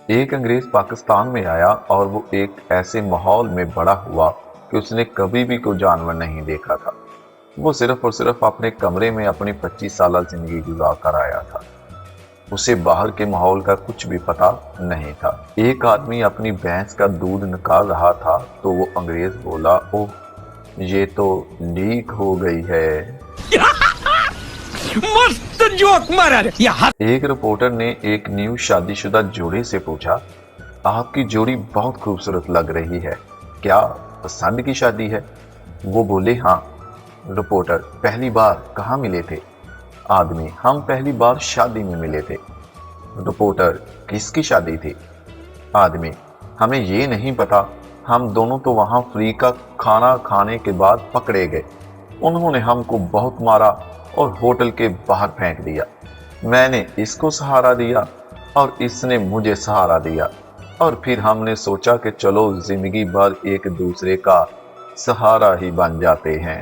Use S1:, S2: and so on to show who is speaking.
S1: एक अंग्रेज पाकिस्तान में आया और वो एक ऐसे माहौल में बड़ा हुआ कि उसने कभी भी कोई जानवर नहीं देखा था। वो सिर्फ और सिर्फ अपने कमरे में अपनी 25 साल जिंदगी गुजार कर आया था। उसे बाहर के माहौल का कुछ भी पता नहीं था। एक आदमी अपनी भैंस का दूध निकाल रहा था तो वो अंग्रेज बोला, ओह, ये तो लीक हो गई है।
S2: मस्त जोक मारा रे।
S1: एक रिपोर्टर ने एक न्यू शादीशुदा जोड़े से पूछा, आपकी जोड़ी बहुत खूबसूरत लग रही है, क्या पसंद की शादी है? वो बोले, हाँ। रिपोर्टर, पहली बार कहाँ मिले थे? आदमी, हम पहली बार शादी में मिले थे। रिपोर्टर, किसकी शादी थी? आदमी, हमें ये नहीं पता, हम दोनों तो वहां फ्री का खाना खाने के बाद पकड़े गए। उन्होंने हमको बहुत मारा और होटल के बाहर फेंक दिया। मैंने इसको सहारा दिया और इसने मुझे सहारा दिया और फिर हमने सोचा कि चलो जिंदगी भर एक दूसरे का सहारा ही बन जाते हैं।